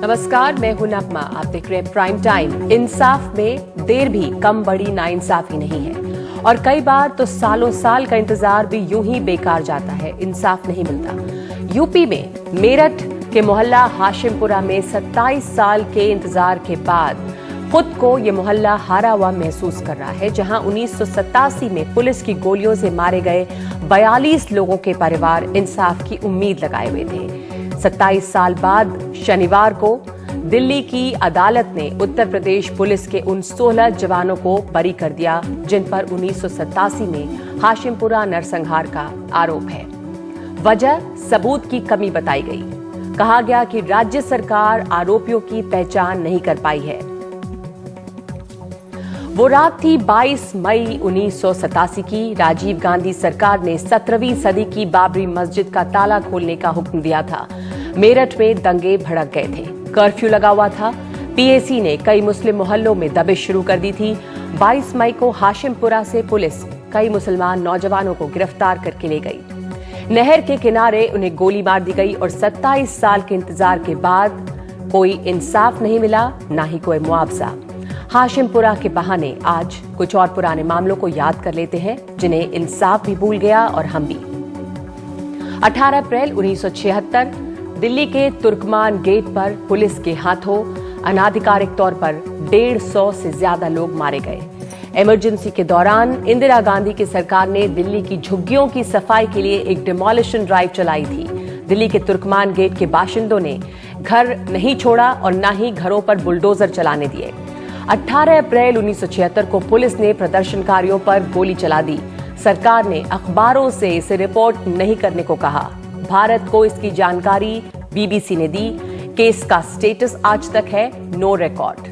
नमस्कार, मैं हूं नगमा। आप देख रहे हैं प्राइम टाइम। इंसाफ में देर भी कम बड़ी नाइंसाफी नहीं है और कई बार तो सालों साल का इंतजार भी यूं ही बेकार जाता है, इंसाफ नहीं मिलता। यूपी में मेरठ के मोहल्ला हाशिमपुरा में 27 साल के इंतजार के बाद खुद को ये मोहल्ला हारा हुआ महसूस कर रहा है, जहां 1987 में पुलिस की गोलियों से मारे गए 42 लोगों के परिवार इंसाफ की उम्मीद लगाए हुए थे। 27 साल बाद शनिवार को दिल्ली की अदालत ने उत्तर प्रदेश पुलिस के उन 16 जवानों को बरी कर दिया जिन पर 1987 में हाशिमपुरा नरसंहार का आरोप है। वजह सबूत की कमी बताई गई। कहा गया कि राज्य सरकार आरोपियों की पहचान नहीं कर पाई है। वो रात थी 22 मई 1987 की। राजीव गांधी सरकार ने 17वीं सदी की बाबरी मस्जिद का ताला खोलने का हुक्म दिया था। मेरठ में दंगे भड़क गए थे, कर्फ्यू लगा हुआ था। पीएसी ने कई मुस्लिम मोहल्लों में दबिश शुरू कर दी थी। 22 मई को हाशिमपुरा से पुलिस कई मुसलमान नौजवानों को गिरफ्तार करके ले गई। नहर के किनारे उन्हें गोली मार दी गई और 27 साल के इंतजार के बाद कोई इंसाफ नहीं मिला, ना ही कोई मुआवजा। हाशिमपुरा के बहाने आज कुछ और पुराने मामलों को याद कर लेते हैं जिन्हें इंसाफ भी भूल गया और हम भी। 18 अप्रैल 1976 दिल्ली के तुर्कमान गेट पर पुलिस के हाथों अनाधिकारिक तौर पर 150 से ज्यादा लोग मारे गए। इमरजेंसी के दौरान इंदिरा गांधी की सरकार ने दिल्ली की झुग्गियों की सफाई के लिए एक डिमोलिशन ड्राइव चलाई थी। दिल्ली के तुर्कमान गेट के बाशिंदों ने घर नहीं छोड़ा और न ही घरों पर बुलडोजर चलाने दिए। 18 अप्रैल 1976 को पुलिस ने प्रदर्शनकारियों पर गोली चला दी। सरकार ने अखबारों से इसे रिपोर्ट नहीं करने को कहा। भारत को इसकी जानकारी बीबीसी ने दी। केस का स्टेटस आज तक है नो रिकॉर्ड।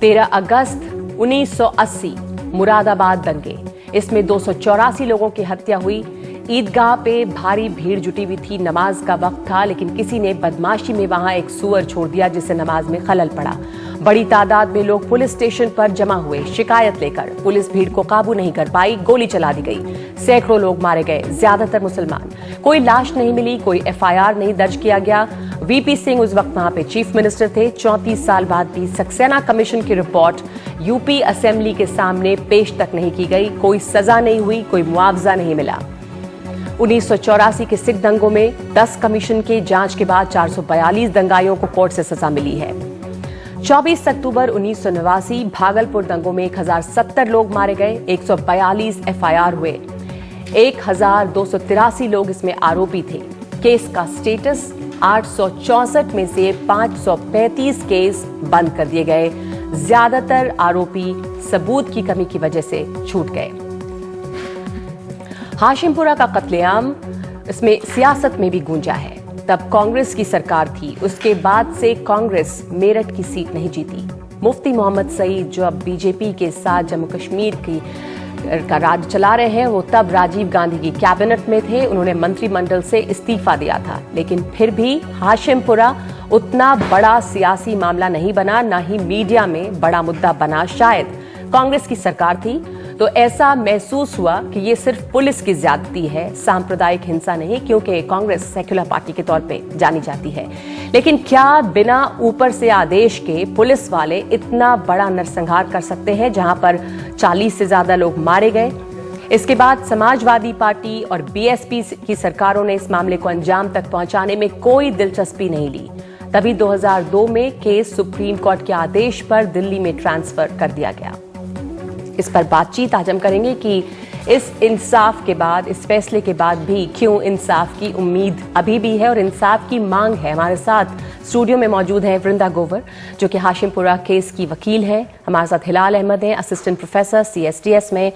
13 अगस्त 1980 मुरादाबाद दंगे। इसमें 284 लोगों की हत्या हुई। ईदगाह पे भारी भीड़ जुटी हुई थी। नमाज का वक्त था, लेकिन किसी ने बदमाशी में वहां एक सूअर छोड़ दिया जिससे नमाज में खलल पड़ा। बड़ी तादाद में लोग पुलिस स्टेशन पर जमा हुए शिकायत लेकर। पुलिस भीड़ को काबू नहीं कर पाई, गोली चला दी गई। सैकड़ों लोग मारे गए, ज्यादातर मुसलमान। कोई लाश नहीं मिली, कोई एफआईआर नहीं दर्ज किया गया। वीपी सिंह उस वक्त वहां पे चीफ मिनिस्टर थे। 34 साल बाद भी सक्सेना कमीशन की रिपोर्ट यूपी असेंबली के सामने पेश तक नहीं की गई। कोई सजा नहीं हुई, कोई मुआवजा नहीं मिला। 1984 के सिख दंगों में 10 कमीशन की जांच के बाद 442 दंगाइयों को कोर्ट से सजा मिली है। 24 अक्टूबर 1989 भागलपुर दंगों में 1070 लोग मारे गए, 142 एफआईआर हुए। 1283 लोग इसमें आरोपी थे। केस का स्टेटस 864 में से 535 केस बंद कर दिए गए। ज्यादातर आरोपी सबूत की कमी की वजह से छूट गए। हाशिमपुरा का कत्लेआम इसमें सियासत में भी गूंजा है। तब कांग्रेस की सरकार थी, उसके बाद से कांग्रेस मेरठ की सीट नहीं जीती। मुफ्ती मोहम्मद सईद जो अब बीजेपी के साथ जम्मू कश्मीर का राज चला रहे हैं, वो तब राजीव गांधी की कैबिनेट में थे। उन्होंने मंत्रिमंडल से इस्तीफा दिया था, लेकिन फिर भी हाशिमपुरा उतना बड़ा सियासी मामला नहीं बना, ना ही मीडिया में बड़ा मुद्दा बना। शायद कांग्रेस की सरकार थी तो ऐसा महसूस हुआ कि ये सिर्फ पुलिस की ज्यादती है, सांप्रदायिक हिंसा नहीं, क्योंकि कांग्रेस सेक्युलर पार्टी के तौर पे जानी जाती है। लेकिन क्या बिना ऊपर से आदेश के पुलिस वाले इतना बड़ा नरसंहार कर सकते हैं, जहां पर 40 से ज्यादा लोग मारे गए? इसके बाद समाजवादी पार्टी और बीएसपी की सरकारों ने इस मामले को अंजाम तक पहुंचाने में कोई दिलचस्पी नहीं ली। तभी 2002 में केस सुप्रीम कोर्ट के आदेश पर दिल्ली में ट्रांसफर कर दिया गया। इस पर बातचीत आज हम करेंगे कि इस इंसाफ के बाद, इस फैसले के बाद भी क्यों इंसाफ की उम्मीद अभी भी है और इंसाफ की मांग है। हमारे साथ स्टूडियो में मौजूद है वृंदा गोवर, जो कि हाशिमपुरा केस की वकील है। हमारे साथ हिलाल अहमद हैं, असिस्टेंट प्रोफेसर सीएसटीएस में।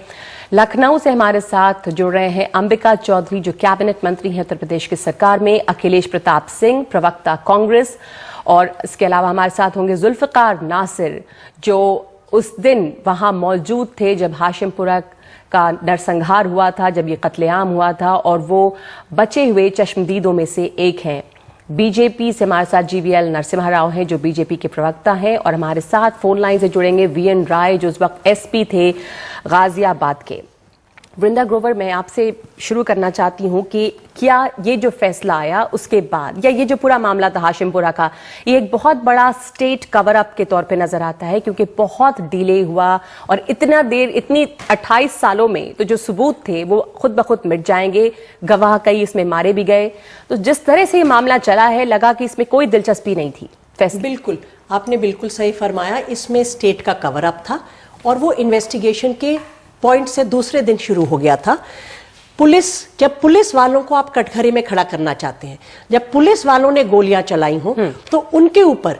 लखनऊ से हमारे साथ जुड़ रहे हैं अंबिका चौधरी, जो कैबिनेट मंत्री हैं उत्तर प्रदेश की सरकार में। अखिलेश प्रताप सिंह, प्रवक्ता कांग्रेस। और इसके अलावा हमारे साथ होंगे जुल्फकार नासिर, जो उस दिन वहां मौजूद थे जब हाशिमपुरा का नरसंहार हुआ था, जब ये कत्लेआम हुआ था, और वो बचे हुए चश्मदीदों में से एक हैं। बीजेपी से हमारे साथ जीवीएल नरसिम्हा राव हैं, जो बीजेपी के प्रवक्ता हैं। और हमारे साथ फोन लाइन से जुड़ेंगे वीएन राय, जो उस वक्त एसपी थे गाजियाबाद के। वृंदा ग्रोवर, मैं आपसे शुरू करना चाहती हूं कि क्या ये जो फैसला आया उसके बाद, या ये जो पूरा मामला था हाशिमपुरा का, ये एक बहुत बड़ा स्टेट कवर अप के तौर पे नजर आता है, क्योंकि बहुत डिले हुआ और इतनी 28 सालों में तो जो सबूत थे वो खुद ब खुद मिट जाएंगे, गवाह कई इसमें मारे भी गए। तो जिस तरह से ये मामला चला है, लगा कि इसमें कोई दिलचस्पी नहीं थी। बिल्कुल, आपने बिल्कुल सही फरमाया। इसमें स्टेट का कवर अप था और वो इन्वेस्टिगेशन के पॉइंट से दूसरे दिन शुरू हो गया था। जब पुलिस वालों को आप कटघरे में खड़ा करना चाहते हैं, जब पुलिस वालों ने गोलियां चलाई हों, तो उनके ऊपर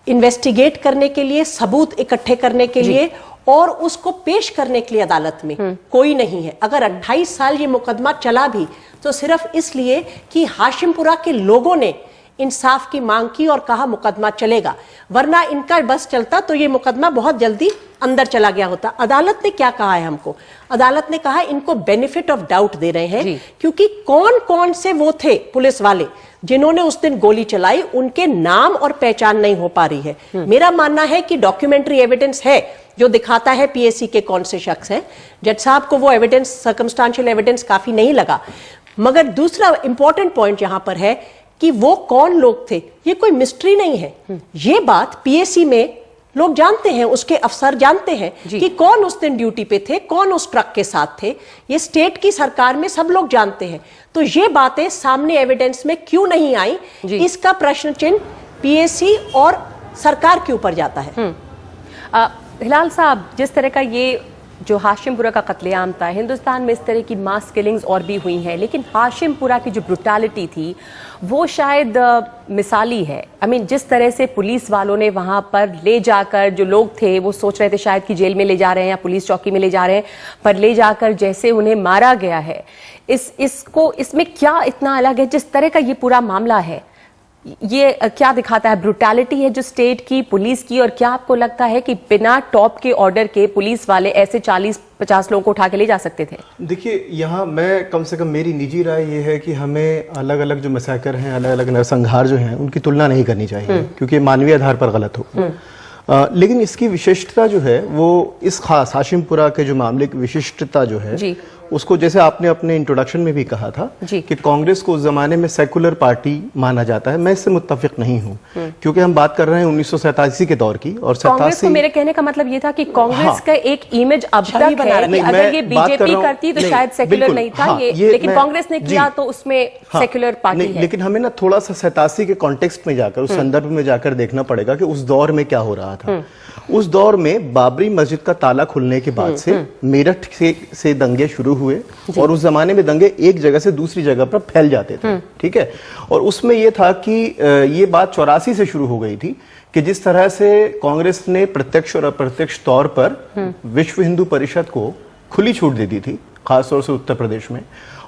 इन्वेस्टिगेट करने के लिए, सबूत इकट्ठे करने के लिए और उसको पेश करने के लिए अदालत में कोई नहीं है। अगर 28 साल ये मुकदमा चला भी तो सिर्फ इसलिए कि हाशिमपुरा के लोगों ने इंसाफ की मांग की और कहा मुकदमा चलेगा, वरना इनका बस चलता तो ये मुकदमा बहुत जल्दी अंदर चला गया होता। अदालत ने क्या कहा है हमको? अदालत ने कहा इनको बेनिफिट ऑफ डाउट दे रहे हैं, क्योंकि कौन कौन से वो थे पुलिस वाले जिन्होंने उस दिन गोली चलाई, उनके नाम और पहचान नहीं हो पा रही है। मेरा मानना है कि डॉक्यूमेंट्री एविडेंस है जो दिखाता है पीएसी के कौन से शख्स हैं। जज साहब को वो एविडेंस, सर्कमस्टांशियल एविडेंस काफी नहीं लगा। मगर दूसरा इंपॉर्टेंट पॉइंट यहां पर है कि वो कौन लोग थे, ये कोई मिस्ट्री नहीं है। ये बात पीएसी में लोग जानते हैं, उसके अफसर जानते हैं कि कौन उस दिन ड्यूटी पे थे, कौन उस ट्रक के साथ थे। ये स्टेट की सरकार में सब लोग जानते हैं। तो ये बातें सामने एविडेंस में क्यों नहीं आई, इसका प्रश्न चिन्ह पीएसी और सरकार के ऊपर जाता है। हिलाल साहब, जिस तरह का ये जो हाशिमपुरा का कत्लेआम था, हिंदुस्तान में इस तरह की मास किलिंग्स और भी हुई हैं, लेकिन हाशिमपुरा की जो ब्रुटैलिटी थी वो शायद मिसाली है। जिस तरह से पुलिस वालों ने वहां पर ले जाकर, जो लोग थे वो सोच रहे थे शायद कि जेल में ले जा रहे हैं या पुलिस चौकी में ले जा रहे हैं, पर ले जाकर जैसे उन्हें मारा गया है, इसमें क्या इतना अलग है? जिस तरह का ये पूरा मामला है, ये क्या दिखाता है? ब्रुटैलिटी है जो स्टेट की, पुलिस की, और क्या आपको लगता है कि बिना टॉप के ऑर्डर के पुलिस वाले ऐसे 40-50 लोगों को उठा के ले जा सकते थे? देखिए, यहाँ मैं कम से कम मेरी निजी राय ये है कि हमें अलग अलग जो मैसेकर हैं, अलग अलग नरसंहार जो हैं, उनकी तुलना नहीं करनी चाहिए, क्योंकि मानवीय आधार पर गलत हो। लेकिन इसकी विशिष्टता जो है वो इस खास हाशिमपुरा के जो मामले की विशिष्टता जो है उसको, जैसे आपने अपने इंट्रोडक्शन में भी कहा था कि कांग्रेस को उस जमाने में सेकुलर पार्टी माना जाता है, मैं इससे मुत्तफिक नहीं हूं, क्योंकि हम बात कर रहे हैं 1987 के दौर की। और कांग्रेस को, मेरे कहने का मतलब ये था कि कांग्रेस का एक इमेज अब तक है कि अगर ये बीजेपी करती तो शायद सेकुलर नहीं था, लेकिन कांग्रेस ने किया तो उसमें सेकुलर पार्टी है। लेकिन हमें ना थोड़ा सा 87 के कॉन्टेक्स्ट में जाकर, उस संदर्भ में जाकर देखना पड़ेगा कि उस दौर में क्या हो रहा था। उस दौर में बाबरी मस्जिद का ताला खुलने के बाद से मेरठ से दंगे शुरू हुए, और उस जमाने में दंगे एक जगह से दूसरी जगह पर फैल जाते थे, ठीक है। और उसमें यह था कि ये बात 84 से शुरू हो गई थी कि जिस तरह से कांग्रेस ने प्रत्यक्ष और अप्रत्यक्ष तौर पर विश्व हिंदू परिषद को खुली छूट दे दी थी, खासतौर से उत्तर प्रदेश में।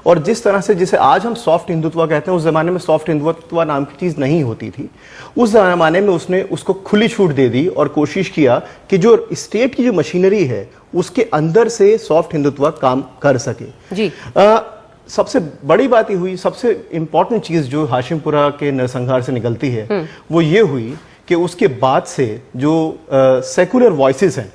और जिस तरह से, जिसे आज हम सॉफ्ट हिंदुत्व कहते हैं, उस जमाने में सॉफ्ट हिंदुत्व नाम की चीज नहीं होती थी। उस जमाने में उसने उसको खुली छूट दे दी और कोशिश किया कि जो स्टेट की जो मशीनरी है उसके अंदर से सॉफ्ट हिंदुत्व काम कर सके। सबसे बड़ी बात ये हुई, सबसे इंपॉर्टेंट चीज जो हाशिमपुरा के नरसंहार से निकलती है वो ये हुई कि उसके बाद से जो सेकुलर वॉइसेस हैं,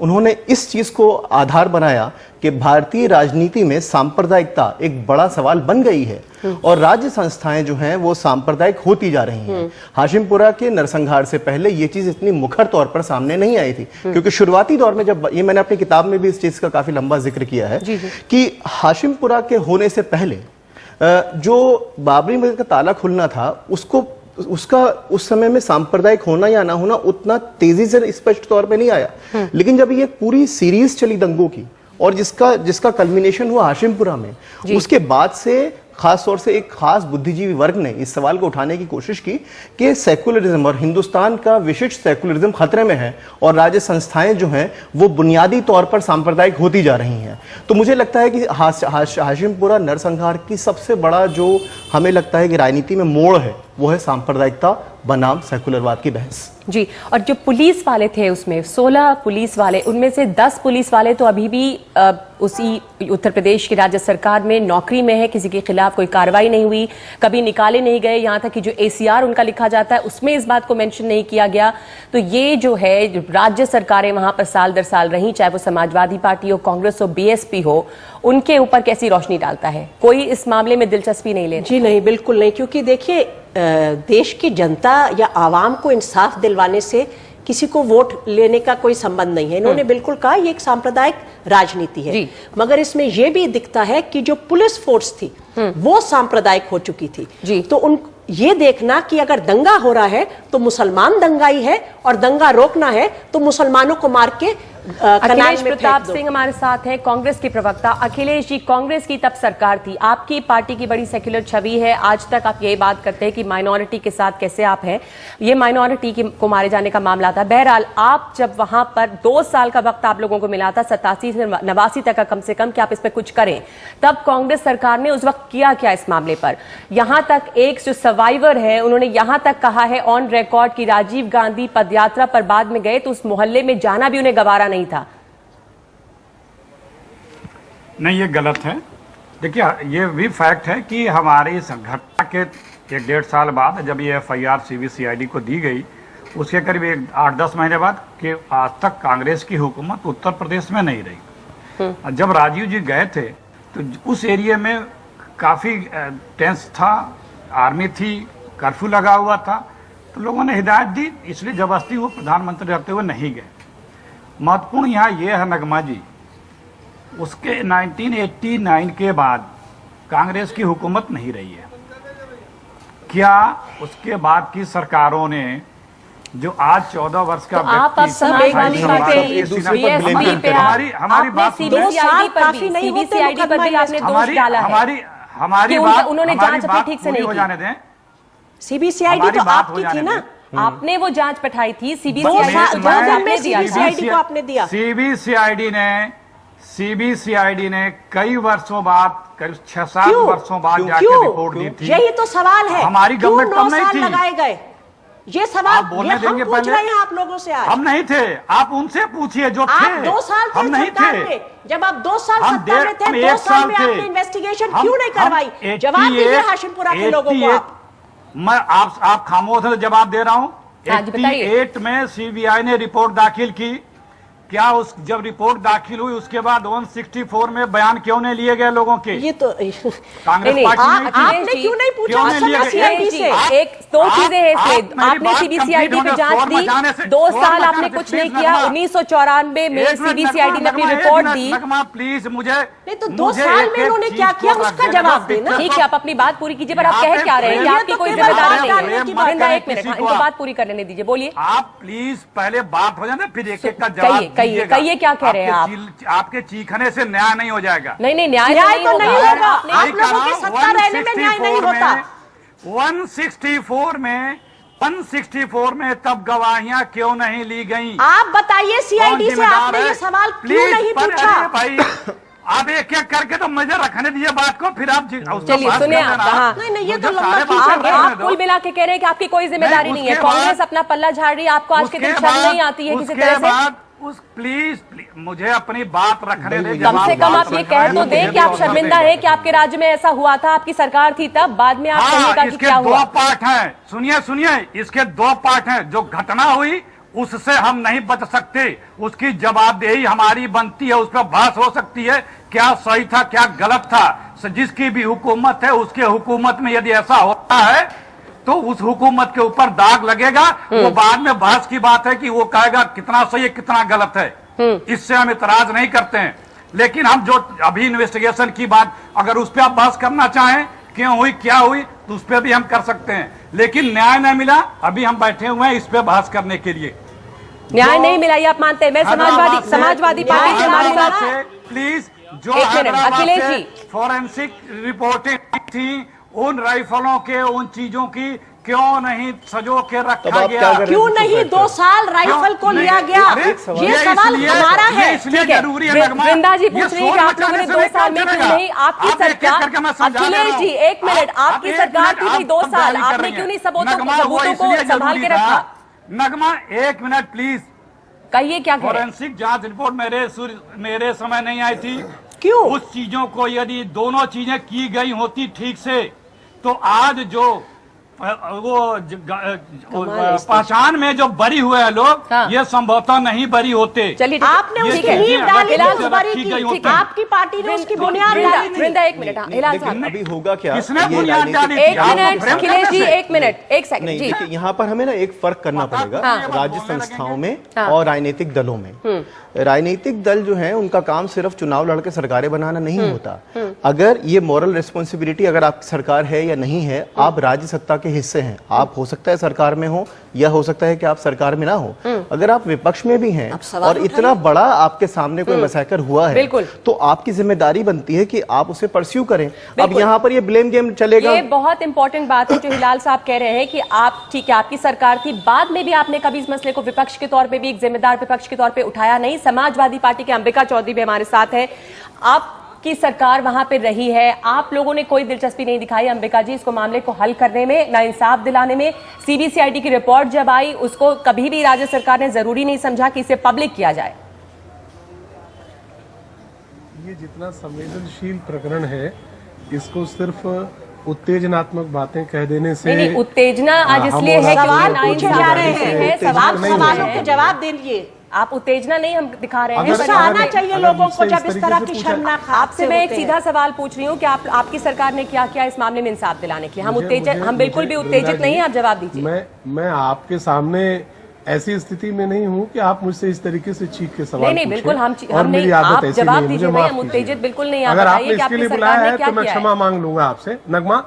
उन्होंने इस चीज को आधार बनाया कि भारतीय राजनीति में सांप्रदायिकता एक बड़ा सवाल बन गई है और राज्य संस्थाएं जो हैं वो सांप्रदायिक होती जा रही हैं। हाशिमपुरा के नरसंहार से पहले ये चीज इतनी मुखर तौर पर सामने नहीं आई थी, क्योंकि शुरुआती दौर में, जब ये मैंने अपनी किताब में भी इस चीज का काफी लंबा जिक्र किया है कि हाशिमपुरा के होने से पहले जो बाबरी मस्जिद का ताला खुलना था, उसका उस समय में सांप्रदायिक होना या ना होना उतना तेजी से स्पष्ट तौर पे नहीं आया। लेकिन जब ये पूरी सीरीज चली दंगों की और जिसका कल्मिनेशन हुआ हाशिमपुरा में, उसके बाद से खास तौर से एक खास बुद्धिजीवी वर्ग ने इस सवाल को उठाने की कोशिश की कि सेकुलरिज्म और हिंदुस्तान का विशिष्ट सेकुलरिज्म खतरे में है और राज्य संस्थाएं जो हैं वो बुनियादी तौर पर सांप्रदायिक होती जा रही हैं। तो मुझे लगता है कि हाशिमपुरा नरसंहार की सबसे बड़ा जो हमें लगता है कि राजनीति में मोड़ है वो है सांप्रदायिकता बनाम सेकुलरवाद की बहस। जी, और जो पुलिस वाले थे उसमें 16 पुलिस वाले, उनमें से 10 पुलिस वाले तो अभी भी उसी उत्तर प्रदेश की राज्य सरकार में नौकरी में है, किसी के खिलाफ कोई कार्रवाई नहीं हुई, कभी निकाले नहीं गए, यहाँ तक कि जो ACR उनका लिखा जाता है उसमें इस बात को मेंशन नहीं किया गया। तो ये जो है राज्य सरकारें वहां पर साल दर साल रही, चाहे वो समाजवादी पार्टी हो, कांग्रेस हो, BSP हो, उनके ऊपर कैसी रोशनी डालता है? कोई इस मामले में दिलचस्पी नहीं ले? जी नहीं, बिल्कुल नहीं, क्योंकि देखिए देश की जनता या आवाम को इंसाफ दिलवाने से किसी को वोट लेने का कोई संबंध नहीं है। इन्होंने बिल्कुल कहा ये एक सांप्रदायिक राजनीति है, मगर इसमें यह भी दिखता है कि जो पुलिस फोर्स थी वो सांप्रदायिक हो चुकी थी। तो उन ये देखना कि अगर दंगा हो रहा है तो मुसलमान दंगाई है और दंगा रोकना है तो मुसलमानों को मार के अखिलेश प्रताप सिंह हमारे साथ हैं, कांग्रेस के प्रवक्ता। अखिलेश जी, कांग्रेस की तब सरकार थी, आपकी पार्टी की बड़ी सेक्युलर छवि है, आज तक आप यही बात करते हैं कि माइनॉरिटी के साथ कैसे आप हैं, ये माइनॉरिटी को मारे जाने का मामला था। बहरहाल आप जब वहां पर 2 साल का वक्त आप लोगों को मिला था 87 से 89 तक का कम से कम कि आप इस पर कुछ करें, तब कांग्रेस सरकार ने उस वक्त किया क्या इस मामले पर? यहां तक एक जो सर्वाइवर है उन्होंने यहां तक कहा है ऑन रिकॉर्ड कि राजीव गांधी पदयात्रा पर बाद में गए तो उस मोहल्ले में जाना भी उन्हें गवारा नहीं था। नहीं, ये गलत है। देखिए, ये भी फैक्ट है कि हमारी इस घटना के 1-1.5 साल बाद जब ये FIR CBCID को दी गई, उसके करीब 8-10 महीने बाद कि आज तक कांग्रेस की हुकूमत उत्तर प्रदेश में नहीं रही। जब राजीव जी गए थे तो उस एरिया में काफ़ी टेंस था, आर्मी थी, कर्फ्यू लगा हुआ था, तो लोगों ने हिदायत दी, इसलिए जबरदस्ती वो प्रधानमंत्री रहते हुए नहीं गए। महत्वपूर्ण यहाँ ये है नगमा जी, उसके 1989 के बाद कांग्रेस की हुकूमत नहीं रही है। क्या उसके बाद की सरकारों ने जो आज 14 वर्ष का आप अब समाजवादी पार्टी BSP पे हमारी बात CBCID पर भी आपने दोष डाला है। हमारी बात उन्होंने जांच अपनी ठीक से नहीं हो जाने दें। CBCID तो आपकी थी ना, आपने वो जांच बैठाई थी, CBCID को आपने दिया। CBCID ने कई वर्षों बाद, करीब 6-7 वर्षों बाद जाके रिपोर्ट दी थी। यही तो सवाल है, हमारी गवर्नमेंट कम नहीं थी, लगाए गए ये सवाल बोलने देंगे हम पूछ रहे हैं आप लोगों से। आज हम नहीं थे, आप उनसे पूछिए जो थे। 2 साल थे, हम नहीं थे। जब आप 2 साल सत्ता में थे, 2 साल में आपने इन्वेस्टिगेशन क्यों नहीं करवाई? जवाब दीजिए हाशिमपुरा के लोगों को। आप खामोश हैं, जवाब दे रहा हूं। 88 में CBI ने रिपोर्ट दाखिल की। क्या उस जब रिपोर्ट दाखिल हुई उसके बाद 164 में बयान क्यों नहीं लिए गए लोगों के? ये तो कांग्रेस पार्टी आपने क्यों नहीं पूछा? एक 2 चीजें हैं इसमें। आपने CBCID पे जांच दी, 2 साल आपने कुछ नहीं किया। 1994 में CBCID ने अपनी रिपोर्ट दी। प्लीज मुझे नहीं तो 2 साल में उन्होंने क्या किया उसका जवाब देना। ठीक है, आप अपनी बात पूरी कीजिए, पर आप कह क्या रहे हैं? आपकी कोई जिम्मेदारी नहीं है। 1 मिनट, इनको बात पूरी करने दीजिए, बोलिए। आप प्लीज पहले बात हो जाए, फिर एक का जवाब कहिए क्या कह रहे हैं आप? आपके चीखने से न्याय नहीं हो जाएगा। नहीं, न्याय तो नहीं होगा। आप लोगों की सत्ता रहने में न्याय नहीं होता। 164 में तब गवाहियां क्यों नहीं ली गई? आप बताइए, CID से आपने ये सवाल क्यों नहीं पूछा? भाई आप एक एक करके तो मुझे रखने दीजिए बात को, फिर आप चलिए सुनिए। नहीं, ये तो लंबा आप कुल मिला के कह रहे हैं कि आपकी कोई जिम्मेदारी नहीं है, कांग्रेस अपना पल्ला झाड़ रही है, आपको आज के दिन शर्म नहीं आती है किसी तरह से? प्लीज मुझे अपनी बात रखने दें। कम से कम आप ये कह तो दें कि आप शर्मिंदा हैं कि आपके राज्य में ऐसा हुआ था, आपकी सरकार थी तब, बाद में आप कहिएगा कि क्या हुआ। 2 पार्ट हैं, सुनिए, इसके 2 पार्ट हैं। जो घटना हुई उससे हम नहीं बच सकते, उसकी जवाबदेही हमारी बनती है, उस पर बहस हो सकती है क्या सही था क्या गलत था। जिसकी भी हुकूमत है उसके हुकूमत में यदि ऐसा होता है तो उस हुकूमत के ऊपर दाग लगेगा। वो बाद में बहस की बात है कि वो कहेगा कितना सही है कितना गलत है, इससे हम इतराज नहीं करते हैं। लेकिन हम जो अभी इन्वेस्टिगेशन की बात, अगर उस पर आप बहस करना चाहें क्यों हुई क्या हुई, तो उस पर भी हम कर सकते हैं। लेकिन न्याय न मिला, अभी हम बैठे हुए हैं इस पे बहस करने के लिए। न्याय नहीं मिला ये आप मानते हैं? मैं समाजवादी पार्टी से हमारे साथ प्लीज, जो अखिलेश जी फॉरेंसिक रिपोर्टिंग थी उन राइफलों के, उन चीजों की क्यों नहीं सजो के तब रखा आप गया? क्या कर रहे क्यों थे? नहीं 2 साल राइफल को नहीं, लिया गया? अरे, ये सवाल हमारा है। इसलिए ठीक है। जरूरी है नगमा। वृंदा जी ये पूछ रही है सोच कि आप लोगों ने बचाने से 2 साल में क्या क्यों चलेगा? नहीं आपकी आप एक-एक सरकार, करके मैं समझा दे रहा अखिलेश हूं। जी 1 मिनट, आप आपकी एक सरकार मिनट, थी भाई आप 2 सब साल, जारी कर आपने रही क्यों हैं। नहीं सबूतों नगमा, वो को इसलिए संभाल के जरूरी था। रखा? नगमा 1 मिनट प्लीज। कहिए क्या कह रहे हैं? फोरेंसिक जांच रिपोर्ट मेरे समय नहीं आई थी। क्यों? उस चीजों को यदि दोनों चीजें की गई होती ठीक से तो आज जो पहचान में जो बरी हुए हैं लोग, हाँ। ये संभवतः नहीं बरी होते। चलिए आपने ये उसकी चीजें नींव अगर डाली ठीक थी, से बरी रखी गई की, होती। आपकी पार्टी ने उसकी बुनियाद डाली थी। वृंदा 1 मिनट, हाँ हिलाल नहीं, साहब लेकिन अभी होगा क्या? किसने ये बुनियाद राजनीतिक- डाली थी? 1 आप मिनट फ्रेम अखिलेश जी, कैसे? 1 मिनट, 1 सेकंड नहीं, जी। देखिए यहाँ पर हमें ना एक फर्क करना पड़ेगा हाँ। राज्य संस्थाओं में हाँ। और राजनीतिक दलों में। राजनीतिक दल जो है उनका काम सिर्फ चुनाव लड़के सरकारें बनाना नहीं होता। अगर ये मॉरल रिस्पॉन्सिबिलिटी अगर आपकी सरकार है या नहीं है, आप राज्य सत्ता के हिस्से हैं। आप हो सकता है सरकार में हो या हो सकता है कि आप सरकार में ना हो। अगर आप विपक्ष में भी हैं और इतना बड़ा आपके सामने कोई मैसेकर हुआ है, बिल्कुल। तो आपकी जिम्मेदारी बनती है कि आप उसे परस्यू करें। अब यहाँ पर ये ब्लेम गेम चलेगा। ये बहुत इंपॉर्टेंट बात है जो हिलाल साहब कह रहे हैं कि आप, ठीक है आपकी सरकार थी, बाद में भी आपने कभी इस मसले को विपक्ष के तौर पे भी, एक जिम्मेदार विपक्ष के तौर पे उठाया नहीं। समाजवादी पार्टी के अंबिका चौधरी भी हमारे साथ है, आपकी सरकार वहां पे रही है, आप लोगों ने कोई दिलचस्पी नहीं दिखाई अंबिका जी इसको मामले को हल करने में, ना इंसाफ दिलाने में। सीबीसीआईडी की रिपोर्ट जब आई उसको कभी भी राज्य सरकार ने जरूरी नहीं समझा कि इसे पब्लिक किया जाए। ये जितना संवेदनशील प्रकरण है, इसको सिर्फ उत्तेजनात्मक बातें कह देने से नहीं, उत्तेजना आज इसलिए है सवाल क्योंकि पूछे नाइंसाफी जा रहे है, हैं, सवाल नहीं सवालों है। के जवाब दीजिए। आप उत्तेजना नहीं हम दिखा रहे हैं, अगर- गुस्सा पर आना चाहिए अगर लोगों को मुझसे जब इस इस तरह तरीके की से पूछा- शर्मनाक आपसे मैं एक होते हैं। सीधा सवाल पूछ रही हूँ कि आपकी सरकार ने क्या किया इस मामले में इंसाफ दिलाने के लिए? हम मुझे- हम बिल्कुल भी मुझे- उत्तेजित वृंदा नहीं जी, है, आप जवाब दीजिए। मैं आपके सामने ऐसी स्थिति में नहीं हूँ कि आप मुझसे इस तरीके से चीख के सवाल नहीं, पूछें। बिल्कुल हम और नहीं, मेरी आदत आप ऐसी जवाब नहीं है, दीजिए मुझे भाई, माफ हम कीजिए। उत्तेजित बिल्कुल नहीं। आप अगर बताइए आपने कि इसके लिए आपकी बुलाया सरकार ने है क्या तो मैं किया है? क्षमा मांग लूंगा आपसे। नगमा,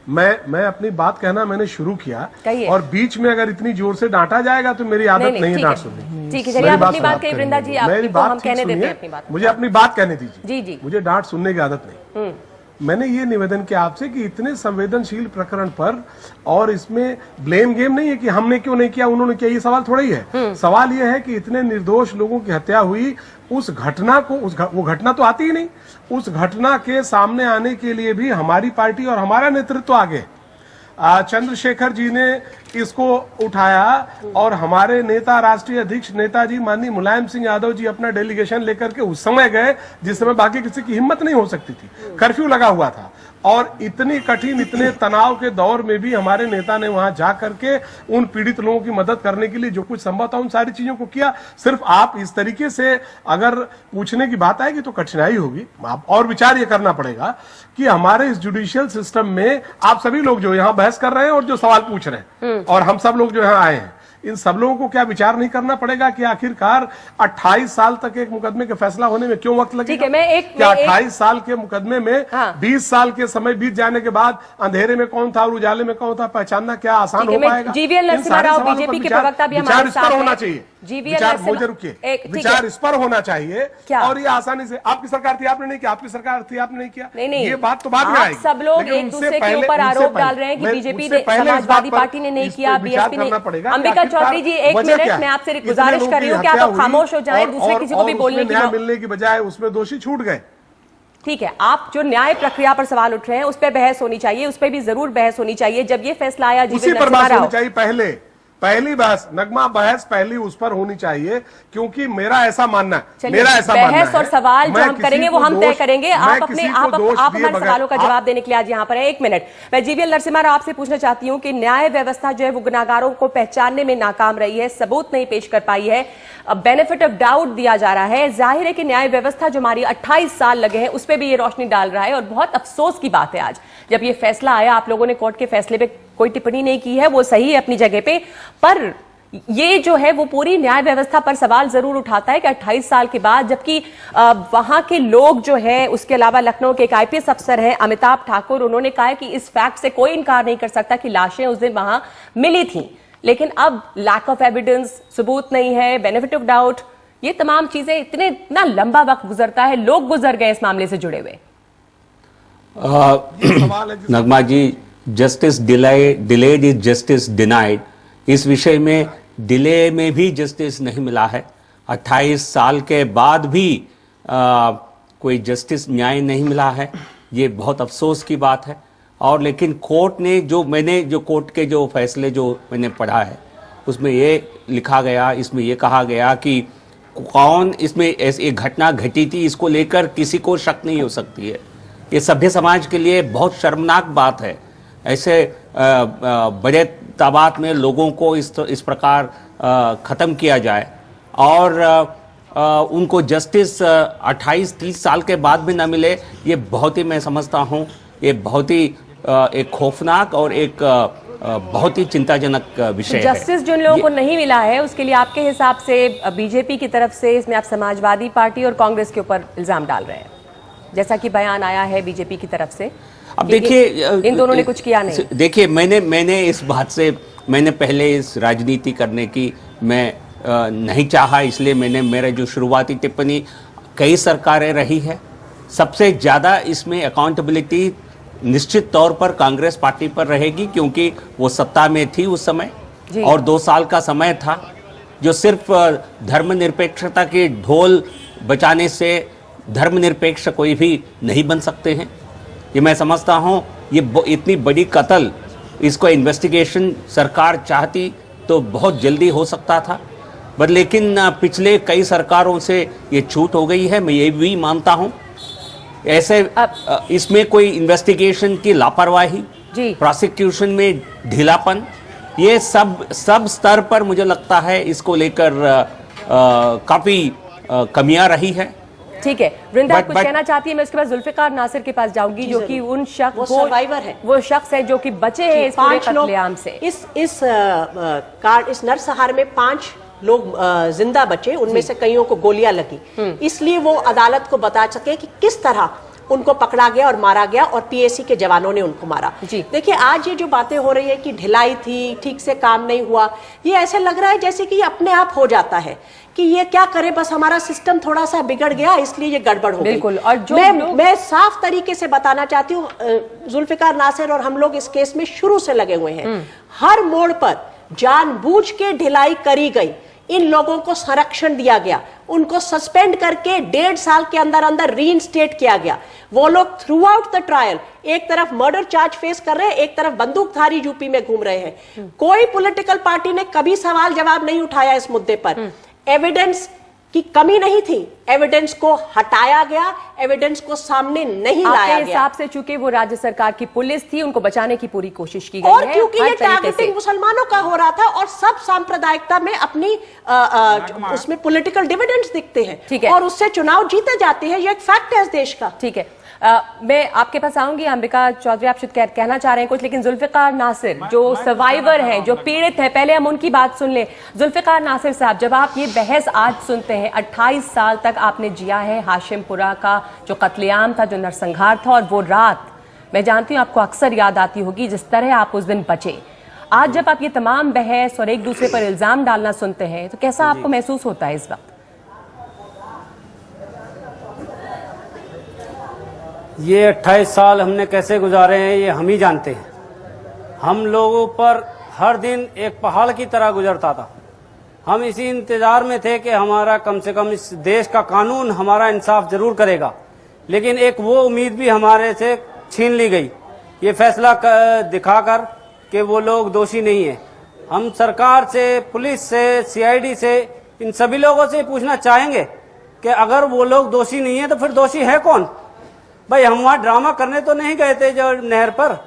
मैं अपनी बात कहना मैंने शुरू किया कहिए। और बीच में अगर इतनी जोर से डांटा जाएगा तो मेरी आदत नहीं है ठीक डांट है, सुनने। ठीक है, चलिए मेरी आप अपनी बात समाप्त कहिए करेंगे। वृंदा जी, मेरी आपको बात हम ठीक कहने देते सुनिए। हैं अपनी बात। मुझे अपनी बात कहने दीजिए। जी, जी। मुझे डांट सुनने की आदत नहीं। मैंने ये निवेदन किया आपसे कि इतने संवेदनशील प्रकरण पर, और इसमें ब्लेम गेम नहीं है कि हमने क्यों नहीं किया उन्होंने किया, ये सवाल थोड़ा ही है। सवाल ये है कि इतने निर्दोष लोगों की हत्या हुई, उस घटना को वो घटना तो आती ही नहीं, उस घटना के सामने आने के लिए भी हमारी पार्टी और हमारा नेतृत्व आगे, चंद्रशेखर जी ने इसको उठाया और हमारे नेता, राष्ट्रीय अध्यक्ष नेताजी माननीय मुलायम सिंह यादव जी अपना डेलीगेशन लेकर के उस समय गए जिस समय बाकी किसी की हिम्मत नहीं हो सकती थी, कर्फ्यू लगा हुआ था। और इतनी कठिन, इतने तनाव के दौर में भी हमारे नेता ने वहां जा करके उन पीड़ित लोगों की मदद करने के लिए जो कुछ संभव था उन सारी चीजों को किया। सिर्फ आप इस तरीके से अगर पूछने की बात आएगी तो कठिनाई होगी। आप और विचार ये करना पड़ेगा कि हमारे इस जुडिशियल सिस्टम में आप सभी लोग जो यहाँ बहस कर रहे हैं और जो सवाल पूछ रहे हैं और हम सब लोग जो यहाँ आए हैं, इन सब लोगों को क्या विचार नहीं करना पड़ेगा कि आखिरकार 28 साल तक एक मुकदमे के फैसला होने में क्यों वक्त लगेगा? ठीक है, मैं 28 साल के मुकदमे में हाँ। 20 साल के समय बीत जाने के बाद अंधेरे में कौन था और उजाले में कौन था पहचानना क्या आसान हो पाएगा? जीवीएल इन नरसिम्हा सारे राव सवालों पर बीजेपी के विचार- प्रवक्ता भी विचार हमारे इस पर साथ होना हैं। चाहिए। जीवीएल विचार नरसिम्हा- मुझे रुकिए, ठीक विचार है। इस पर होना चाहिए। क्या? और ये आसानी से आपकी सरकार थी आपने नहीं किया, आपकी सरकार थी आपने नहीं किया, नहीं, ये बात तो बाद में आप आएगी। सब लोग लेकिन एक उनसे दूसरे के पहले- ऊपर उनसे आरोप पहले- डाल रहे हैं कि मैं- बीजेपी मुझसे ने, पहले इस बात समाजवादी पर- पार्टी ने नहीं इस पर किया, विचार बीएसपी ने। करना पड़ेगा कि अंबिका आखिरकार चौधरी जी, एक वजह मिनट, क्या मैं है? आपसे इतने गुजारिश लोगों कर की रही हूँ कि हत्या आप अब हुई खामोश हो जाएं, दूसरे किसी को भी और बोलने उसमें की न्याय मिलने की बजाय उसमें दोषी छूट गए। ठीक है, आप जो न्याय प्रक्रिया पर सवाल उठ रहे हैं उस पर बहस होनी चाहिए, उस पर भी जरूर बहस होनी चाहिए। जब ये फैसला आया उसी जीवीएल पर नरसिम्हा बात होनी राव, चाहिए। पहली बहस नगमा, बहस पहली उस पर होनी चाहिए क्योंकि मेरा ऐसा मानना है, चलिए, मेरा ऐसा मानना बहस है। और सवाल जो मैं हम किसी करेंगे वो को हम तय दोष- करेंगे। मैं आप किसी अपने को दोष आप दिए हमारे बगैर- सवालों का जवाब देने के लिए आज यहाँ पर है। एक मिनट, मैं जीवीएल नरसिम्हा राव आपसे पूछना चाहती हूँ कि न्याय व्यवस्था जो है वो गुनाहगारों को पहचानने में नाकाम रही है, सबूत नहीं पेश कर पाई है, बेनिफिट ऑफ डाउट दिया जा रहा है। जाहिर है कि न्याय व्यवस्था जो हमारी 28 साल लगे हैं उस पर भी ये रोशनी डाल रहा है। और बहुत अफसोस की बात है आज जब ये फैसला आया, आप लोगों ने कोर्ट के फैसले पे कोई टिप्पणी नहीं की है, वो सही है अपनी जगह पे, पर ये जो है वो पूरी न्याय व्यवस्था पर सवाल जरूर उठाता है कि 28 साल के बाद, जबकि वहां के लोग जो है, उसके अलावा लखनऊ के एक आईपीएस अफसर हैं अमिताभ ठाकुर, उन्होंने कहा है कि इस फैक्ट से कोई इनकार नहीं कर सकता कि लाशें उस दिन वहां मिली थी, लेकिन अब लैक ऑफ एविडेंस, सबूत नहीं है, बेनिफिट ऑफ डाउट, ये तमाम चीजें, इतना लंबा वक्त गुजरता है, लोग गुजर गए इस मामले से जुड़े हुए। सवाल है Nagma ji, justice delayed is justice denied, इस विषय में डिले में भी जस्टिस नहीं मिला है। 28 साल के बाद भी कोई जस्टिस न्याय नहीं मिला है। ये बहुत अफसोस की बात है। और लेकिन कोर्ट ने जो कोर्ट के जो फैसले जो मैंने पढ़ा है उसमें ये लिखा गया, इसमें ये कहा गया कि कौन इसमें ऐसी घटना घटी थी इसको लेकर किसी को शक नहीं हो सकती है। ये सभ्य समाज के लिए बहुत शर्मनाक बात है। ऐसे बड़े तादाद में लोगों को इस प्रकार ख़त्म किया जाए और उनको जस्टिस 28-30 साल के बाद भी न मिले, ये बहुत ही, मैं समझता हूँ ये बहुत ही एक खौफनाक और एक बहुत ही चिंताजनक विषय है। जस्टिस जिन लोगों को नहीं मिला है उसके लिए आपके हिसाब से बीजेपी की तरफ से इसमें आप समाजवादी पार्टी और कांग्रेस के ऊपर इल्जाम डाल रहे हैं, जैसा कि बयान आया है बीजेपी की तरफ से। अब देखिए, इन दोनों ने कुछ किया नहीं। देखिए, मैंने इस बात से मैंने पहले इस राजनीति करने की मैं नहीं चाहा, इसलिए मैंने मेरा जो शुरुआती टिप्पणी, कई सरकारें रही है, सबसे ज़्यादा इसमें अकाउंटेबिलिटी निश्चित तौर पर कांग्रेस पार्टी पर रहेगी क्योंकि वो सत्ता में थी उस समय और 2 साल का समय था जो सिर्फ धर्मनिरपेक्षता के ढोल बजाने से धर्मनिरपेक्ष कोई भी नहीं बन सकते हैं। ये मैं समझता हूँ ये इतनी बड़ी कत्ल, इसको इन्वेस्टिगेशन सरकार चाहती तो बहुत जल्दी हो सकता था, पर लेकिन पिछले कई सरकारों से ये छूट हो गई है। मैं ये भी मानता हूँ ऐसे इसमें कोई इन्वेस्टिगेशन की लापरवाही, प्रोसिक्यूशन में ढीलापन, ये सब स्तर पर मुझे लगता है इसको लेकर काफी कमियां रही है। ठीक है, वृंदा कुछ कहना चाहती है। मैं उसके बाद जुल्फिकार नासिर के पास जाऊंगी जो कि उन शख्स, वो सर्वाइवर है, वो शख्स है जो कि बचे हैं इस पूरे कत्लेआम से। इस नरसंहार में 5 लोग जिंदा बचे, उनमें से कईयों को गोलियां लगी, इसलिए वो अदालत को बता सके कि किस तरह उनको पकड़ा गया और मारा गया और पीएसी के जवानों ने उनको मारा। देखिए, आज ये जो बातें हो रही है कि ढिलाई थी, ठीक से काम नहीं हुआ, ये ऐसे लग रहा है जैसे कि ये अपने आप हो जाता है कि ये क्या करे, बस हमारा सिस्टम थोड़ा सा बिगड़ गया इसलिए ये गड़बड़ हो गई। बिल्कुल। और जो मैं साफ तरीके से बताना चाहती हूँ, जुल्फिकार नासिर और हम लोग इस केस में शुरू से लगे हुए हैं। हर मोड़ पर जानबूझ के ढिलाई करी गई, इन लोगों को संरक्षण दिया गया, उनको सस्पेंड करके 1.5 साल के अंदर अंदर रीइंस्टेट किया गया। वो लोग थ्रू आउट द ट्रायल एक तरफ मर्डर चार्ज फेस कर रहे हैं, एक तरफ बंदूकधारी यूपी में घूम रहे हैं। कोई पॉलिटिकल पार्टी ने कभी सवाल जवाब नहीं उठाया इस मुद्दे पर। एविडेंस की कमी नहीं थी, एविडेंस को हटाया गया, एविडेंस को सामने नहीं लाया गया। आपके हिसाब से चूंकि वो राज्य सरकार की पुलिस थी, उनको बचाने की पूरी कोशिश की गई और है, क्योंकि ये टारगेटिंग मुसलमानों का हो रहा था और सब सांप्रदायिकता में अपनी उसमें पॉलिटिकल डिविडेंड्स दिखते हैं और उससे चुनाव जीते जाते हैं, ये एक फैक्ट है इस देश का। ठीक है, मैं आपके पास आऊंगी। अंबिका चौधरी, आप कहना चाह रहे हैं कुछ, लेकिन जुल्फिकार नासिर जो सर्वाइवर हैं, जो पीड़ित हैं, पहले हम उनकी बात सुन लें। जुल्फिकार नासिर साहब, जब आप ये बहस आज सुनते हैं, 28 साल तक आपने जिया है हाशिमपुरा का जो कत्लेआम था, जो नरसंहार था, और वो रात मैं जानती हूँ आपको अक्सर याद आती होगी जिस तरह आप उस दिन बचे। आज जब आप ये तमाम बहस और एक दूसरे पर इल्जाम डालना सुनते हैं तो कैसा आपको महसूस होता है इस वक्त? ये 28 साल हमने कैसे गुजारे हैं ये हम ही जानते हैं। हम लोगों पर हर दिन एक पहाड़ की तरह गुजरता था। हम इसी इंतजार में थे कि हमारा कम से कम इस देश का कानून हमारा इंसाफ जरूर करेगा, लेकिन एक वो उम्मीद भी हमारे से छीन ली गई ये फैसला दिखाकर कि वो लोग दोषी नहीं है। हम सरकार से, पुलिस से, सीआईडी से, इन सभी लोगों से पूछना चाहेंगे कि अगर वो लोग दोषी नहीं है तो फिर दोषी है कौन? भाई, हम वहां ड्रामा करने तो नहीं गए थे जो नहर पर,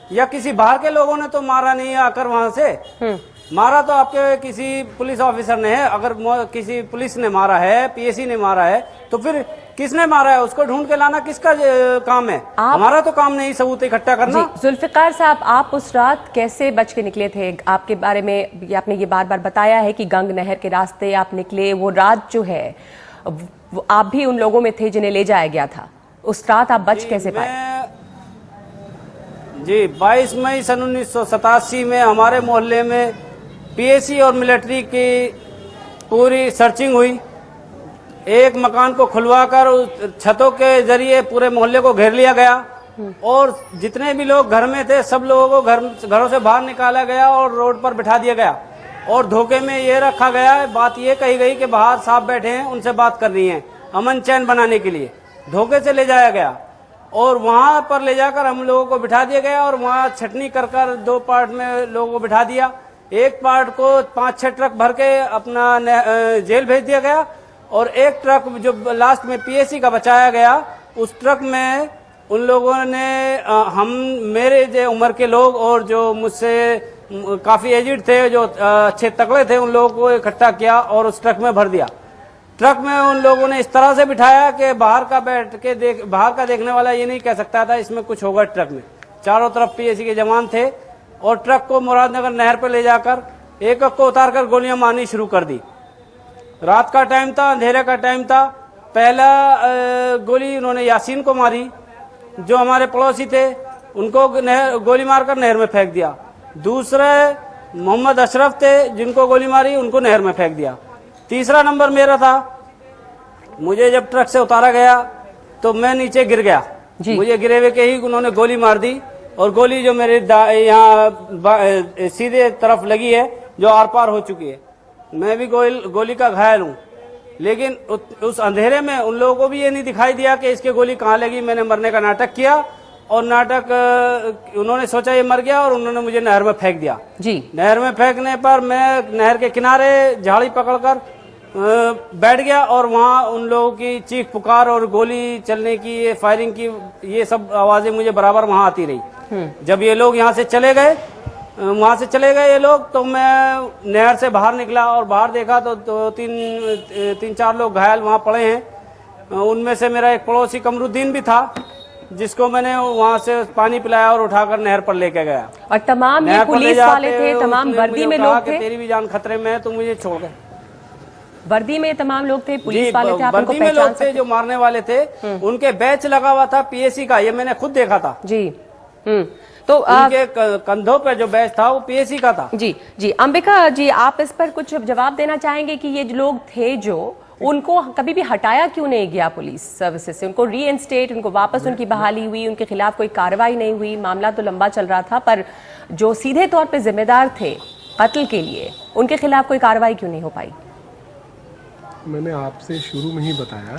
या किसी बाहर के लोगों ने तो मारा नहीं है आकर वहां से। मारा तो आपके किसी पुलिस ऑफिसर ने है। अगर किसी पुलिस ने मारा है, पीएसी ने मारा है, तो फिर किसने मारा है उसको ढूंढ के लाना किसका काम है? हमारा तो काम नहीं सबूत इकट्ठा करना। जुल्फिकार साहब, आप उस रात कैसे बच के निकले थे? आपके बारे में आपने ये बार बार बताया है कि गंग नहर के रास्ते आप निकले। वो रात जो है आप भी उन लोगों में थे जिन्हें ले जाया गया था। उस रात आप बच कैसे पाए? जी, 22 मई सन 1987 में हमारे मोहल्ले में पीएसी और मिलिट्री की पूरी सर्चिंग हुई। एक मकान को खुलवाकर छतों के जरिए पूरे मोहल्ले को घेर लिया गया और जितने भी लोग घर में थे सब लोगों को घरों से बाहर निकाला गया और रोड पर बिठा दिया गया और धोखे में ये रखा गया है, बात ये कही गई कि बाहर साहब बैठे हैं उनसे बात करनी है, अमन चैन बनाने के लिए धोखे से ले जाया गया और वहां पर ले जाकर हम लोगों को बिठा दिया गया और वहां छटनी कर कर 2 पार्ट में लोगों को बिठा दिया। एक पार्ट को 5-6 ट्रक भर के अपना जेल भेज दिया गया और एक ट्रक जो लास्ट में पीएससी का बचाया गया उस ट्रक में उन लोगों ने मेरे जो उम्र के लोग और जो मुझसे काफी एजिड थे, जो अच्छे तकड़े थे, उन लोगों को इकट्ठा किया और उस ट्रक में भर दिया। ट्रक में उन लोगों ने इस तरह से बिठाया कि बाहर का देखने वाला ये नहीं कह सकता था इसमें कुछ होगा। ट्रक में चारों तरफ पीएससी के जवान थे और ट्रक को मुरादनगर नहर पर ले जाकर एक को उतारकर गोलियां मारनी शुरू कर दी। रात का टाइम था, अंधेरे का टाइम था। पहला गोली उन्होंने यासीन को मारी जो हमारे पड़ोसी थे, उनको गोली मारकर नहर में फेंक दिया। दूसरे मोहम्मद अशरफ थे जिनको गोली मारी, उनको नहर में फेंक दिया। तीसरा नंबर मेरा था। मुझे जब ट्रक से उतारा गया तो मैं नीचे गिर गया, मुझे गिरे हुए के ही उन्होंने गोली मार दी और गोली जो मेरे यहाँ सीधे तरफ लगी है जो आर पार हो चुकी है। मैं भी गोली का घायल हूँ, लेकिन उस अंधेरे में उन लोगों को भी ये नहीं दिखाई दिया कि इसके गोली कहाँ लगी। मैंने मरने का नाटक किया और उन्होंने सोचा ये मर गया और उन्होंने मुझे नहर में फेंक दिया। नहर में फेंकने पर मैं नहर के किनारे झाड़ी पकड़कर बैठ गया और वहां उन लोगों की चीख पुकार और गोली चलने की, फायरिंग की, ये सब आवाजें मुझे बराबर वहां आती रही। जब ये लोग यहाँ से चले गए, वहां से चले गए ये लोग, तो मैं नहर से बाहर निकला और बाहर देखा तो 3-4 लोग घायल वहां पड़े हैं। उनमें से मेरा एक पड़ोसी कमरुद्दीन भी था जिसको मैंने वहां से पानी पिलाया और उठाकर नहर पर लेके गया। और तमाम ये पुलिस वाले थे, तमाम वर्दी में लोग थे। तेरी भी जान खतरे में है, तो मुझे छोड़ गए। वर्दी में तमाम लोग थे, पुलिस वाले थे, आप उनको वर्दी में पहचान लोग थे जो मारने वाले थे। उनके बैच लगा हुआ था पीएससी का, ये मैंने खुद देखा था। तो उनके कंधों पे जो बैच था वो पीएससी का था। जी अंबिका जी, आप इस पर कुछ जवाब देना चाहेंगे कि ये जो लोग थे जो उनको कभी भी हटाया क्यों नहीं गया पुलिस सर्विसेज से? उनको रीइंस्टेट, उनको वापस उनकी बहाली हुई, उनके खिलाफ कोई कार्रवाई नहीं हुई? मामला तो लंबा चल रहा था, पर जो सीधे तौर पे जिम्मेदार थे कत्ल के लिए, उनके खिलाफ कोई कार्रवाई क्यों नहीं हो पाई? मैंने आपसे शुरू में ही बताया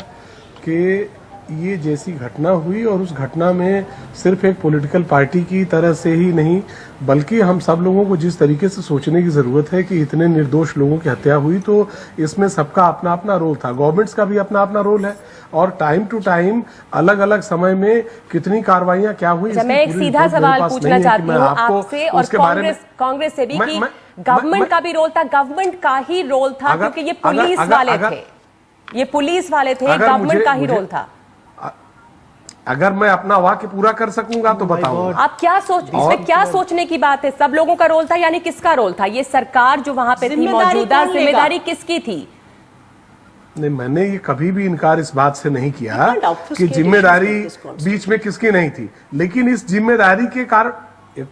कि ये जैसी घटना हुई और उस घटना में सिर्फ एक पॉलिटिकल पार्टी की तरह से ही नहीं, बल्कि हम सब लोगों को जिस तरीके से सोचने की जरूरत है कि इतने निर्दोष लोगों की हत्या हुई, तो इसमें सबका अपना अपना रोल था। गवर्नमेंट्स का भी अपना अपना रोल है और टाइम टू टाइम अलग अलग समय में कितनी कार्रवाइयां क्या हुई। मैं एक सीधा सवाल पूछना चाहती हूँ आपसे और कांग्रेस से भी कि गवर्नमेंट का भी रोल था, गवर्नमेंट का ही रोल था, क्योंकि ये पुलिस वाले थे, ये पुलिस वाले थे, गवर्नमेंट का ही रोल था। अगर मैं अपना वाक्य पूरा कर सकूंगा तो बताऊं। आप क्या इसमें क्या सोचने की बात है? सब लोगों का रोल था, यानी किसका रोल था? ये सरकार जो वहां पे थी मौजूदा, जिम्मेदारी किसकी थी? नहीं, मैंने ये कभी भी इनकार इस बात से नहीं किया कि जिम्मेदारी बीच में किसकी नहीं थी, लेकिन इस जिम्मेदारी के कारण,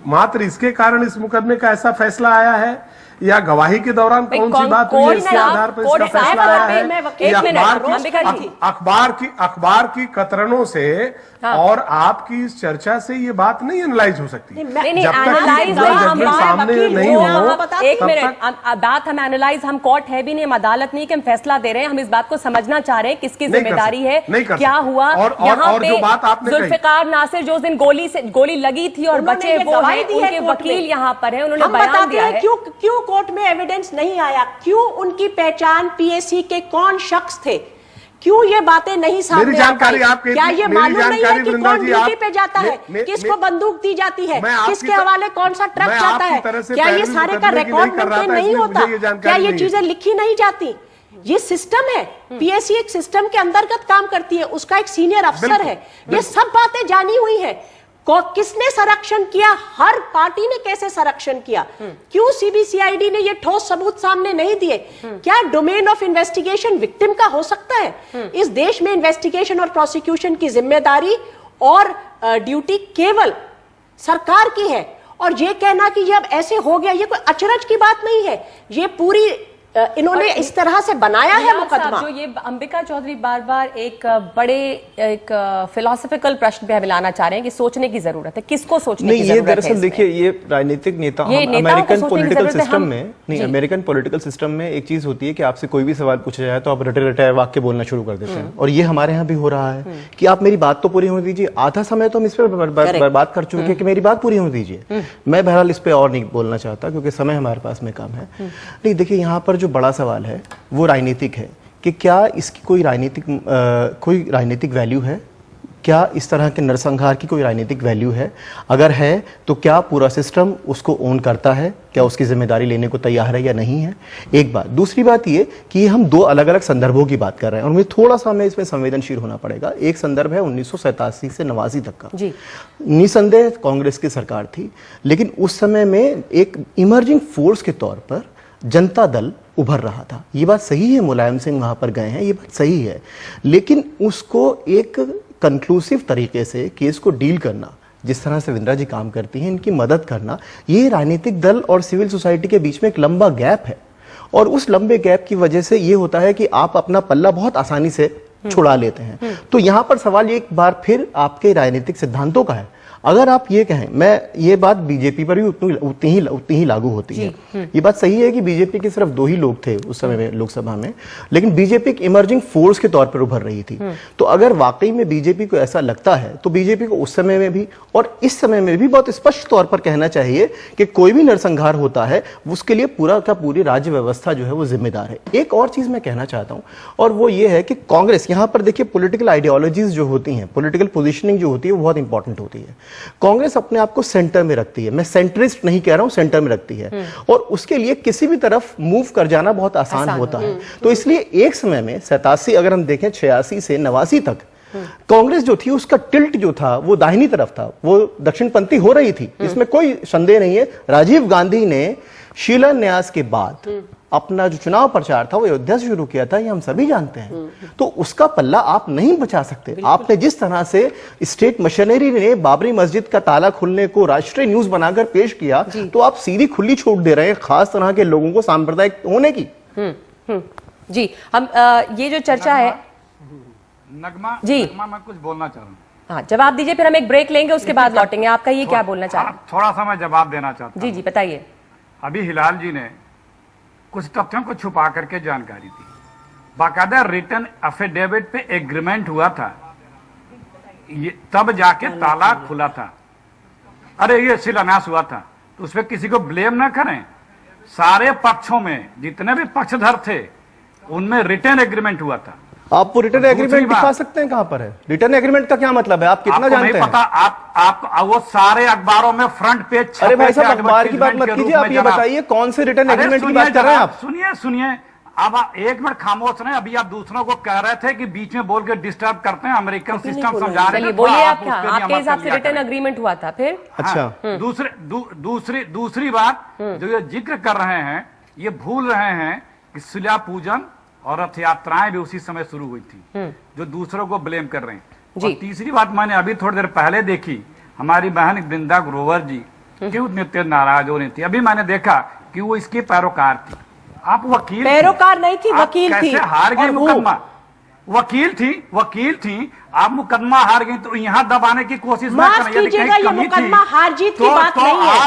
मात्र इसके कारण इस मुकदमे का ऐसा फैसला आया है या गवाही के दौरान कौन सी बात हुई है इसके आधार पर इसका फैसला आया है? अखबार की कतरनों से और आपकी इस चर्चा से ये बात नहीं एनालाइज हो सकती। जब तक सामने नहीं हो। एक मिनट, बात हम एनालाइज, हम कोर्ट है भी नहीं, हम अदालत नहीं कि हम फैसला दे रहे हैं, हम इस बात को समझना चाह रहे हैं किसकी जिम्मेदारी है, क्या हुआ यहाँ पे। जुल्फिकार नासिर जो उस दिन गोली लगी थी और बचे वो है, उनके वकील यहाँ पर है, उन्होंने बयान दिया है। क्यों कोर्ट में एविडेंस नहीं आया? क्यों उनकी पहचान पीएससी के कौन शख्स थे? क्यों ये बातें नहीं सामने आ पाई? क्या ये मालूम नहीं है कि कौन ड्यूटी पे जाता है, किसको बंदूक दी जाती है, किसके हवाले कौन सा ट्रक जाता है? क्या ये सारे का रिकॉर्ड मेंटेन नहीं होता? क्या ये चीजें लिखी नहीं जाती? ये सिस्टम है, पीएससी एक सिस्टम के अंतर्गत काम करती है, उसका एक सीनियर अफसर है, ये सब बातें जानी हुई है। किसने संरक्षण किया? हर पार्टी ने कैसे संरक्षण किया? क्यों सीबीसीआईडी ने ये ठोस सबूत सामने नहीं दिए? क्या डोमेन ऑफ इन्वेस्टिगेशन विक्टिम का हो सकता है? इस देश में इन्वेस्टिगेशन और प्रोसिक्यूशन की जिम्मेदारी और ड्यूटी केवल सरकार की है। और ये कहना कि ये अब ऐसे हो गया, ये कोई अचरज की बात नहीं है। ये पूरी इन्होंने इस तरह से बनाया है नियाज मुकदमा। साहब, जो ये अंबिका चौधरी बार बार एक बड़े एक फिलोसफिकल प्रश्न पे हमें लाना चाह रहे हैं कि सोचने की जरूरत है, किसको सोचने नहीं, की ये जरूरत है? दरअसल देखिए, ये राजनीतिक नेता ये नेताओं को अमेरिकन सोचने की पॉलिटिकल जरूरत है, सिस्टम हम- में नहीं, जी। अमेरिकन पॉलिटिकल सिस्टम में एक चीज होती है कि आपसे कोई भी सवाल पूछा जाए तो आप रटे रटे वाक्य बोलना शुरू कर देते हैं, और ये हमारे यहाँ भी हो रहा है कि आप मेरी बात तो पूरी होने दीजिए। आधा समय तो हम इस पे बर्बाद कर चुके हैं कि मेरी बात पूरी होने दीजिए। मैं बहरहाल इस पे और नहीं बोलना चाहता क्योंकि समय हमारे पास में कम है। नहीं, देखिए, यहाँ पर जो बड़ा सवाल है वो राजनीतिक है कि क्या इसकी कोई राजनीतिक वैल्यू है, क्या इस तरह के नरसंहार की कोई राजनीतिक वैल्यू है? अगर है तो क्या पूरा सिस्टम उसको ओन करता है, क्या उसकी जिम्मेदारी लेने को तैयार है या नहीं है? एक बात। दूसरी बात ये कि हम दो अलग अलग संदर्भों की बात कर रहे हैं और मुझे थोड़ा सा हमें इसमें संवेदनशील होना पड़ेगा। एक संदर्भ है 1987 से 89 तक का। जी। निसंदेह कांग्रेस की सरकार थी, लेकिन उस समय में एक इमर्जिंग फोर्स के तौर पर जनता दल उभर रहा था। ये बात सही है, मुलायम सिंह वहां पर गए हैं, ये बात सही है, लेकिन उसको एक कंक्लूसिव तरीके से केस को डील करना, जिस तरह से विंद्रा जी काम करती हैं, इनकी मदद करना, ये राजनीतिक दल और सिविल सोसाइटी के बीच में एक लंबा गैप है। और उस लंबे गैप की वजह से ये होता है कि आप अपना पल्ला बहुत आसानी से छुड़ा लेते हैं। तो यहां पर सवाल एक बार फिर आपके राजनीतिक सिद्धांतों का है। अगर आप ये कहें, मैं ये बात बीजेपी पर भी उतनी ही लागू होती है। ये बात सही है कि बीजेपी के सिर्फ 2 ही लोग थे उस समय में लोकसभा में, लेकिन बीजेपी एक इमर्जिंग फोर्स के तौर पर उभर रही थी। तो अगर वाकई में बीजेपी को ऐसा लगता है तो बीजेपी को उस समय में भी और इस समय में भी बहुत स्पष्ट तौर पर कहना चाहिए कि कोई भी नरसंहार होता है उसके लिए पूरा का पूरी राज्य व्यवस्था जो है वो जिम्मेदार है। एक और चीज मैं कहना चाहता हूं, और वो ये है कि कांग्रेस, यहां पर देखिए, पॉलिटिकल आइडियोलॉजीज जो होती हैं, पॉलिटिकल पोजीशनिंग जो होती है वो बहुत इंपॉर्टेंट होती है। कांग्रेस अपने आप को सेंटर में रखती है, मैं सेंट्रिस्ट नहीं कह रहा हूं, सेंटर में रखती है, और उसके लिए किसी भी तरफ मूव कर जाना बहुत आसान होता है। तो इसलिए एक समय में 87, अगर हम देखें 86 से 89 तक, कांग्रेस जो थी उसका टिल्ट जो था वो दाहिनी तरफ था, वो दक्षिणपंथी हो रही थी, इसमें कोई संदेह नहीं है। राजीव गांधी ने शिलान्यास के बाद अपना जो चुनाव प्रचार था वो अयोध्या से शुरू किया था, ये हम सभी जानते हैं। तो उसका पल्ला आप नहीं बचा सकते। आपने जिस तरह से स्टेट मशीनरी ने बाबरी मस्जिद का ताला खुलने को राष्ट्रीय न्यूज बनाकर पेश किया, तो आप सीधी खुली छूट दे रहे हैं खास तरह के लोगों को सांप्रदायिक होने की। जी, हम ये जो चर्चा है, नगमा जी। नगमा, मैं कुछ बोलना चाह रहा हूँ। हाँ, जवाब दीजिए, फिर हम एक ब्रेक लेंगे, उसके बाद लौटेंगे। आपका ये क्या बोलना चाह रहे हैं? थोड़ा सा मैं जवाब देना चाहता जी हूँ। जी, बताइए। अभी हिलाल जी ने कुछ तथ्यों को छुपा करके जानकारी दी। बाकायदा रिटर्न एफिडेविट पे एग्रीमेंट हुआ था, ये तब जाके ताला खुला था। अरे ये शिलान्यास हुआ था, तो उसपे किसी को ब्लेम ना करें। सारे पक्षों में जितने भी पक्षधर थे उनमें रिटर्न एग्रीमेंट हुआ था। आप वो रिटर्न दूसरी एग्रीमेंट बात- दिखा सकते हैं? कहां पर है रिटर्न एग्रीमेंट का? क्या मतलब है? आप कितना आपको जानते नहीं हैं? पता? आप वो सारे अखबारों में फ्रंट पेज छपे अरे भाई थे साहब, अखबार की बात मत advertisement के कीजिए, रूप आप में ये जनाब। बताइए कौन से रिटर्न अरे एग्रीमेंट की सुनिए बात कर रहे हैं जनाब, आप? सुनिए अब आप एक मिनट खामोश रहे। अभी आप दूसरों को कह रहे थे कि बीच में बोल के डिस्टर्ब करते हैं, अमेरिकन सिस्टम समझा रहे चलिए थे। बोलिए, थोड़ा आप उस क्या, पे भी आपके अमल हिसाब कर से लिया रिटर्न करें। अग्रीमेंट हुआ था फिर? अच्छा। हाँ, दूसरी बात जो ये जिक्र कर रहे हैं, ये भूल रहे हैं कि शिला पूजन और रथ यात्राएं भी उसी समय शुरू हुई थी, जो दूसरों को ब्लेम कर रहे हैं। जी। और तीसरी बात मैंने अभी थोड़ी देर पहले देखी, हमारी बहन वृंदा ग्रोवर जी क्यों इतने तेज नाराज हो रही थी। अभी मैंने देखा कि वो इसकी पैरोकार थी। आप वकील पैरोकार नहीं थी, आप वकील थी। कैसे हार गई और वो- मुकदमा? वकील थी आप, मुकदमा हार गई तो यहाँ दबाने की कोशिश ना माफ करें। यदि कीजिएगा, कहीं ये कमी थी, मुकदमा हार जीत की बात तो नहीं है।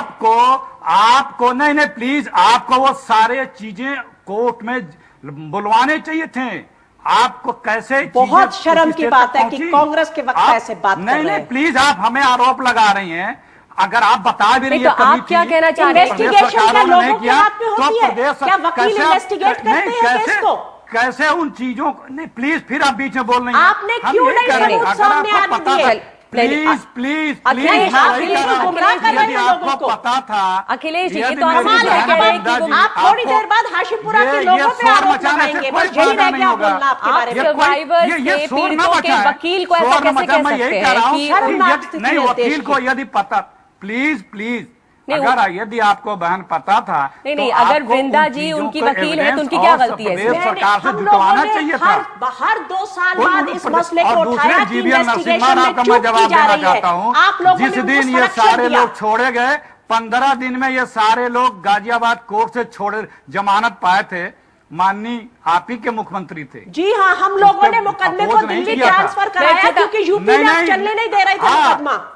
आपको नहीं प्लीज, आपको वो सारे चीजें कोर्ट में बुलवाने चाहिए थे। आपको कैसे बहुत चीजें शर्म उस की स्टेज बात तक है कि पहुंची? कांग्रेस के वक्त आप- ऐसे बात कर नहीं रहे हैं। प्लीज, आप हमें आरोप लगा रही हैं। अगर आप बता भी नहीं, रही तो है कमी आप क्या थी, कहना चाह रहे हैं? प्रदेश इन्वेस्टिगेशन सरकारों क्या ने लोगों नहीं के किया, हाथ में तो होती है? प्रदेश- क्या वकील कैसे आप- इन्वेस्टिगेट करते नहीं, हैं केस कैसे- को? कैसे उन चीजों को? नहीं प्लीज, फिर आप बीच में बोल रही हैं। आपने हम क्यों ये नहीं कह रहे हैं, सबूत अगर सामने आपको आने पता दिए? था- प्लीज अखिलेश, अखिलेश जी गुमराह कर रहे यदि हैं आपको लोगों को। पता था, अखिलेश जी, ये यदि तो मेरी कमाल है, बहन कह रहे हैं वृंदा कि जी, आप थोड़ी आपको- देर बाद हाशिमपुरा के ये लोगों पे शोर आरोप मचाने से लगाएंगे। कोई बस यही फायदा रह नहीं गया होगा। बोलना आपके बारे में। सर्वाइवर ये से शोर न पीड़ितों के मचाएं। वकील को ऐसा शोर न कैसे मचाएं, कह मैं यही सकते कह रहा हैं हूं कि शर्मनाक यदि- स्थिति नहीं, है देश वकील को की। यदि पता, प्लीज नहीं, अगर यदि आपको बहन पता था, नहीं, तो नहीं, अगर आपको वृंदा उन जी चीजों उनकी को वकील है तो उनकी evidence क्या और गलती है प्रदेश इसमें? सरकार से हम जुटवाना लोगों ने चाहिए था। हर 2 साल और बाद इस मसले को और दूसरे उठाया कि जीवीएल इन्वेस्टिगेशन नरसिम्हा में राव का चूक मैं की जवाब जा देना रही है। चाहता हूं। आप लोगों जिस ने दिन उनको ये संरक्षण सारे दिया। लोग छोड़े गए, 15 दिन में ये सारे लोग गाजियाबाद कोर्ट से छोड़े जमानत पाए थे, माननीय आप ही के मुख्यमंत्री थे। जी हाँ, हम लोगों ने मुकदमे को दिल्ली ट्रांसफर कराया क्योंकि यूपी में चलने नहीं दे रहे थे मुकदमा।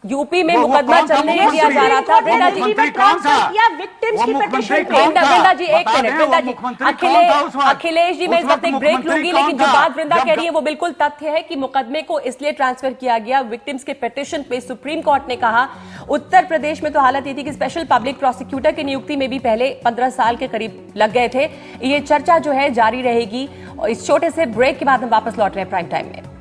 यूपी में मुकदमा चलने नहीं दिया जा रहा था। वृंदा जी, विक्टिम्स की पिटीशन वृंदा जी एक मिनट, वृंदा जी, अखिलेश जी, मैं इस वक्त एक ब्रेक लूंगी, लेकिन जो बात वृंदा कह रही है वो बिल्कुल तथ्य है कि मुकदमे को इसलिए ट्रांसफर किया गया विक्टिम्स के पिटीशन पे। सुप्रीम कोर्ट ने कहा, उत्तर प्रदेश में तो हालत ये थी कि स्पेशल पब्लिक प्रोसिक्यूटर की नियुक्ति में भी पहले 15 साल के करीब लग गए थे। ये चर्चा जो है जारी रहेगी। इस छोटे से ब्रेक के बाद हम वापस लौट रहे हैं प्राइम टाइम में।